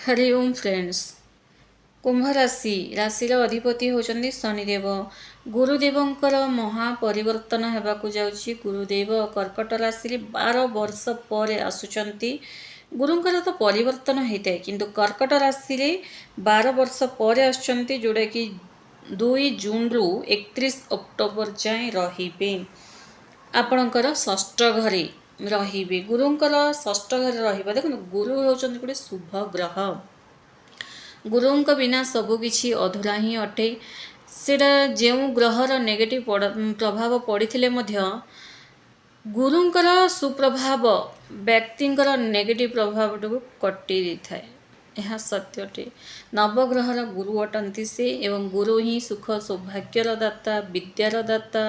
हरि ओम friends. कुंभ राशि राशि अधिपति होचंदी शनिदेव। गुरुदेवंकर महापरिवर्तन हेबाकु जाउछि। गुरुदेव कर्कट राशि 12 वर्ष पर आसुचंती। गुरुंकर तो परिवर्तन होता है किंतु कर्कट राशि 12 वर्ष पर आसुचंती, जोड़ा कि 2 जून रु 31 अक्टोबर जाए रहिबे। आपणकर षष्ठ घरे रहिबे। गुरुंकर षष्ठ घरे रहिबा देखो, गुरु होचंदी गोटे शुभ ग्रह। गुरुंक बिना सबकिछि अधूरा ही अटे। सेटा जो ग्रहर नेगेटिव प्रभाव पड़े गुरुंकर सुप्रभाव व्यक्तिंकर नेगेटिव प्रभाव को कटि थाए। यह सत्यटे। नवग्रहर गुरु अटंती से, एवं गुरु ही सुख सौभाग्यर दाता, विद्यार दाता,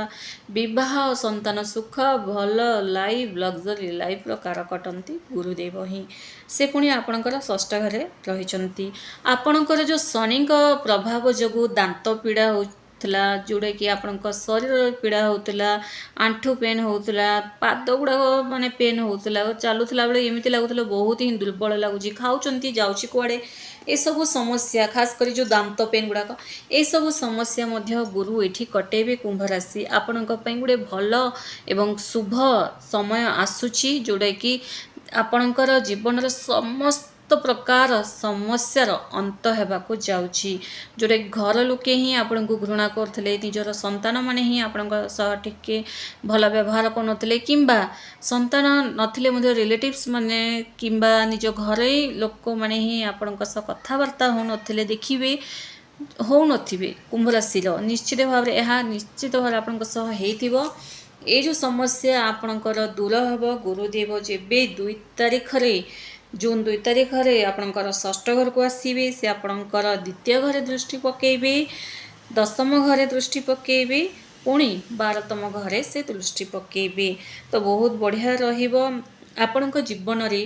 विवाह संतान सुख, भल लाइफ, लग्जरी लाइफ कारक अटंती गुरुदेव ही। से पुणी आपणकर षष्ठ घरे रहिचंती। आपणकर जो शनि प्रभाव जो दांत पीड़ा होता, जोड़ा कि आपण शरीर पीड़ा होता, आंठू पेन होता, पाद गुड़ाक माने पेन होता, चलुला बेले एमती लगुला बहुत ही दुर्बल लगुच, खाऊँच जाऊँच कुआड़े, ये सब समस्या खास कर जो दांत पेन गुड़ाक, ये सब समस्या मध्य गुरु ये कटेबे। कुंभ राशि आपण गोटे भल एवं शुभ समय आसूची, जोड़ा कि आपणकर जीवन समस्त प्रकार समस्यार अंत हेबाकु जाउची। जोटा घर लोके ही आपन को घृणा करथिले, निजर संतान माने ही आपन सह टिके भल व्यवहार करनथिले, किंबा संतान नथिले मध्ये रिलेटिव्स माने किंबा निज घरे लोक माने ही आपन सह कथावार्ता हो नथिले, देखिबे हो नथिबे। कुंभ राशि निश्चित भाव रे यह निश्चित भाव आपन सह हेतिबो। ये जो समस्या आपणकर दूर हेब। गुरुदेव जेबे 2 तारिख रे जून 2 तारिख रे आपणकर षष्ठ घर को आसीबे, से आपणकर द्वितीय घरे दृष्टि पकेबे, दशम घरे दृष्टि पकेबे, पुणी 12तम घरे से दृष्टि पकेबे। तो बहुत बढ़िया रहिबो। आपणक जीवन रे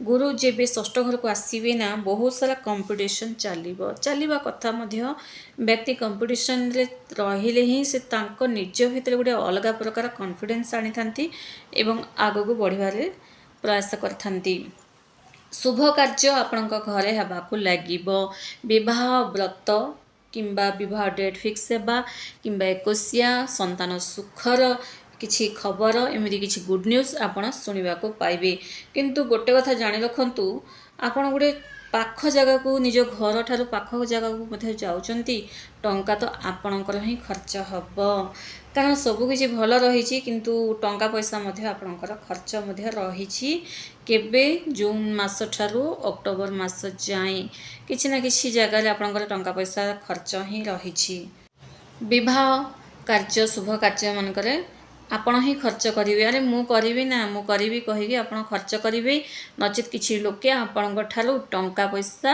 गुरु जेबे षष्ठ घर को आसीबे ना, बहुत सारा कंपटीशन चलिबा कथा मध्य। व्यक्ति कंपटीशन रे रहिले ही से तांको निज भितर गोटे अलग प्रकार कॉन्फिडेंस आनी थांती एवं आगो बढ़िबारे प्रयास करथांती। शुभ कार्य आपण घरे हेबाकु लागिबो। विवाह व्रत किंबा विवाह डेट फिक्स हेबा, किंबा एकोसिया संतान सुखर किछि खबर, एमती किछि गुड न्यूज आपण सुनिबा को पाइबे। किंतु गोटे कथा जानि रखंतु, आपण गोटे पाख जगह को, निज घर ठारू पाख जगह को मध्ये जाउचंती, टंका तो आपणकर ही खर्च हब। कारण सबकिछि भल रही, किंतु टंका पैसा मध्ये आपणकर खर्च मध्ये रही। केबे जून मास ठारू अक्टोबर मास जाए किछि ना किछि जगह रे आपणकर टंका पैसा खर्च ही रही। विवाह कार्य शुभ कार्य मनकरे आपण ही खर्च करिवे। अरे मु करिवी ना, मु करिवी कहिके आपण खर्च करिवे, नचित किछि लोके आपण ठारू टंका पैसा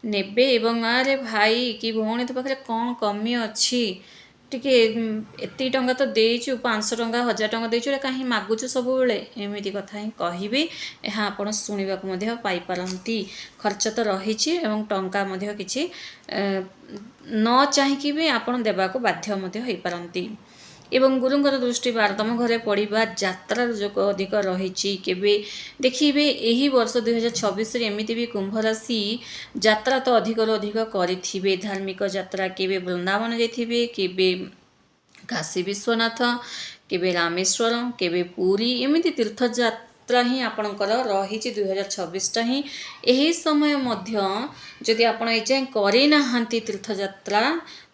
नेबे एवं अरे भाई कि भौणी तो पाखरे कौन कमी अछि, टिके एति टंका तो देइछु, 500 टंका 1000 टंका देइछु, काहे मागुछु सब बेले, एमिति कथा ही कहिबे। यह आपण सुनिबा को मध्ये पाई पारंती। खर्च तो रहिछि एवं टंका मध्ये किछि न चाहिकि भी आपण देबा को बाध्य मध्ये होई पारंती। एवं गुरुंकर दृष्टि 12तम घरे पड़िबा, यात्रार जोग अधिक रही। केबे देखिबे एही वर्ष 2026 रे एमिति भी कुंभ राशि यात्रा तो अधिक अधिक करिथिबे। धार्मिक यात्रा केबे वृंदावन जाइथिबे, केबे काशी विश्वनाथ, केबे रामेश्वरम, केबे पुरी, एमिति तीर्थ यात्रा ही आपणकर रही 2026 टा ही। यही समय मध्य जदि आपण एजाए करि नाहंती तीर्थ यात्रा,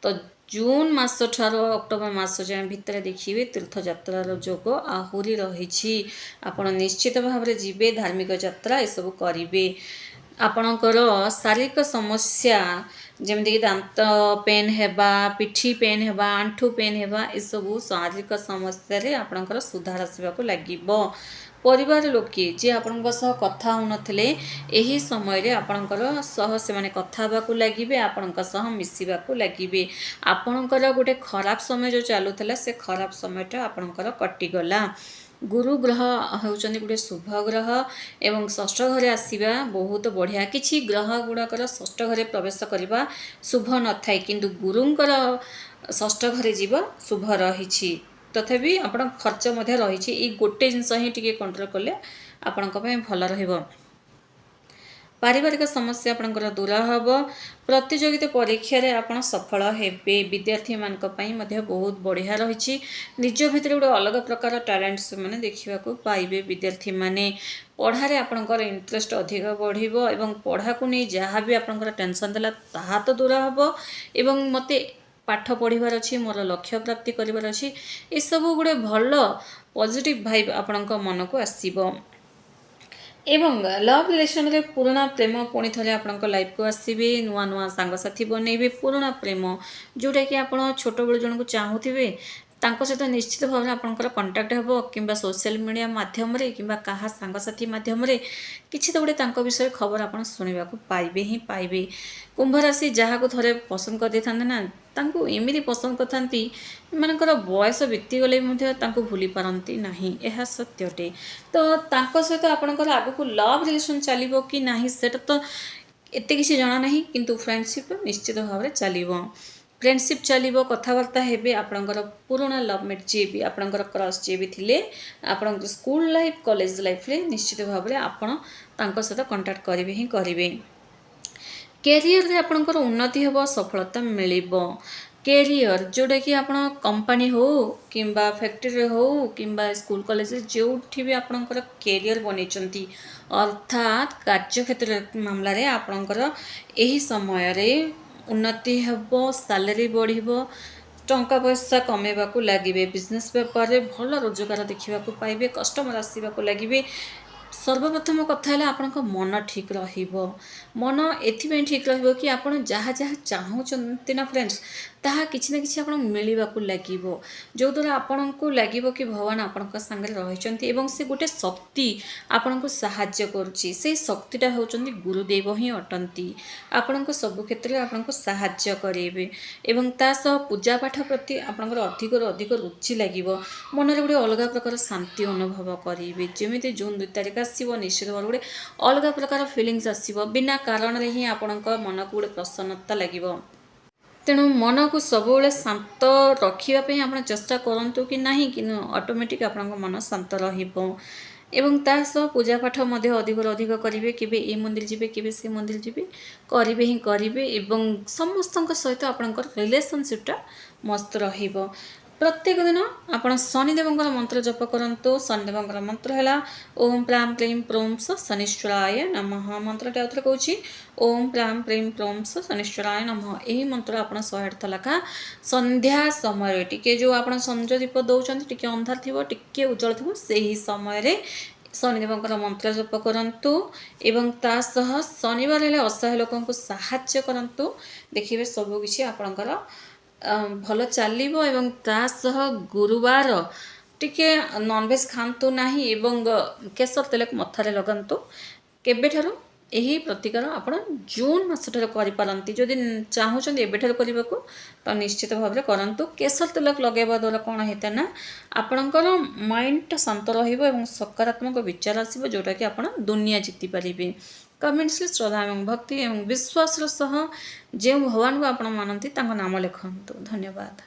तो जून मास ठारो अक्टोबर मास जाए भितर देखिए तीर्थ यात्रार जोग आहुरी रही। आपण निश्चित भाव रे जीवे धार्मिक यात्रा ये सब करिवे। आपणकर शारीरिक समस्या जमिति दांत पेन हेबा, पिठी पेन हेबा, आंठू पेन हेबा, ये सब शारीरिक समस्या रे आपणकर सुधार आसबा को लागिबो। परिवार लोके जे आपन सह कथा हो नथिले, एही समय रे आपनकर सह से माने कथा बाकू लागिबे, आपनकर सह मिसिबा को लागिबे। आपनकर गोटे खराब समय जो चालुथला, से खराब समयटा आपनकर कटि गला। गुरु ग्रह होउचंदी गोटे शुभ ग्रह एवं षष्ठ घरे आसीबा बहुत बढ़िया। किछि ग्रह गुड़ाकर षष्ठ घरे प्रवेश करबा शुभ न थाए, किंतु गुरुंकर षष्ठ घरे जीवा शुभ रही। तथापि आपण खर्च मध्ये रही। ये गोटे जिनस ही टिके कंट्रोल कले आपण भल रहिबो। पारिवारिक समस्या आपणकर दूर हम प्रतियोगिता परीक्षा रे आपण सफल हेबे विद्यार्थी मानक पई मध्ये बहुत बढ़िया रही निज भितर गोटे अलग प्रकार टैलेंट से माने देखा पाइबे विद्यार्थी माने पढ़ारे आपणकर इंटरेस्ट अधिक बढ़िबो एवं पढ़ा को नहीं जहाँ भी आपणकर टेंशन देला ताहा तो दूर हम एवं मते पाठ पढ़िबार अछि मोर लक्ष्य प्राप्ति करिबार अछि ए सब गुडे भल पॉजिटिव वाइब आपणक मन को आसीबो एवं लव रिलेशन रे पुराना प्रेम पुणी थे आपंक लाइफ को आसबे नुआ नुआ सांगसाथी बनइबे पुराना प्रेम जोटा कि आप छोट बेलू जन को चाहूबे सहित निश्चित भाव में आपंकर कंटाक्ट हे कि सोशल मीडिया मध्यम कि क्या सांगसाथी मध्यम किसी तो गोटे विषय खबर आप शुणा पाइबे ही पाइबे कुंभ राशि जहाँ को थे पसंद कर दे ना एमती पसंद करती मानकर बयस बीतीगले भूली पारती ना यह सत्यटे तो सहित आपंकर आग को लव रिलेशन चलो कि ना से तो एत किसी जना ना किंतु फ्रेंडशिप निश्चित भाव में चलो फ्रेंडशिप चलो कथबार्ता हेबे आपणकर पुराना लवमेट जी भी आपणकर क्रश जी भी थिले आपण स्कूल लाइफ कॉलेज लाइफ रे निश्चित भाव में आपण सहित कंटाक्ट करेंगे ही करेंगे कैरियर रे आपणकर उन्नति हेबो सफलता मिलिबो कैरियर जोटा कि आप कंपनी हो कि फैक्ट्री हो कि स्कूल कॉलेज जो भी आपणकर कैरियर बनई अर्थात कार्यक्षेत्र मामला रे आपणकर एही समय रे उन्नति हेबो सैलरी बढ़िबो टंका पैसा कमेबा को लागिबे बिजनेस व्यापार रे भल रोजगार देखा पाइबे कस्टमर आसवा लगे सर्वप्रथम कथा है आपन मन ठीक रहिबो मन एथि ठीक रहिबो कि आपन जहाँ जहाँ चाहूचंती ना फ्रेंड्स ताहा किछि ना किछि आपन मिलिबा को लागिबो जो द्वारा आपन को लागिबो कि भगवान आपन का संगे रहिचंती एवं से गोटे शक्ति आपन को सहाय्य करूची से शक्तिटा होचंती गुरुदेव ही अटंती आपन को सब क्षेत्र में आपन को सहाय्य करेबे एवं ता सह पूजा पाठ प्रति आपन अधिक अधिक रुचि लागिबो मन रे गोटे अलग प्रकार शांति अनुभव करेबे जेमिति जून 2 तारिख आसीबो निश्चित भाव गोटे अलग प्रकार फीलिंग्स आसीबो बिना कारण रे ही आपन को मन को गोटे प्रसन्नता लागिबो तेणु मन को सब शांत रखापी आप चेष्टा करूँ कि ना कि ऑटोमेटिक आप मन शांत रहिबो एवं तासह पूजा पाठ अधिक अधिक करेंगे केबे ए मंदिर जी केबे से मंदिर जी करेंगे ही करेंगे एवं समस्त सहित आपंकर रिलेशनशिपटा मस्त रहिबो प्रत्येक दिन आप शनिदेव मंत्र जप करूँ शनिदेव मंत्र है ओम प्रां प्रीं प्रों स शनिश्चराय नमः मंत्रटा आउथरे कहूँ ओम प्रां प्रीं प्रों स शनिश्चराय नमः यही मंत्र आप 108 लखा संध्या समय टिके जो आप संज दीप दौरान टिके अंधार थी टिके उज्जवल थी से ही समय शनिदेव मंत्र जप करूँ एवं तासह शनिवार असहाय लोक साहाय्य करूँ देखिए सबकि आपणकर भल चलो एवं तासह गुरुवार टिके नॉनवेज खातु नाही एवं केसर तेल मथारे लगातु केबेठारु यही प्रतिकार आप जून मसठार करिपारंती जदि चाहूचंदी एबेठारु करने को तो निश्चित भाव में करूँ केसर तेल लगेवा द्वारा कौन होता ना आपणकर माइंड शांत रहिबो एवं सकारात्मक विचार आसिबो जोटा कि आपण दुनिया जीति पारिबे कमेंट्स श्रद्धा एवं भक्ति एवं विश्वास सह जो भगवान को आपण मानती नाम लिखंतु धन्यवाद।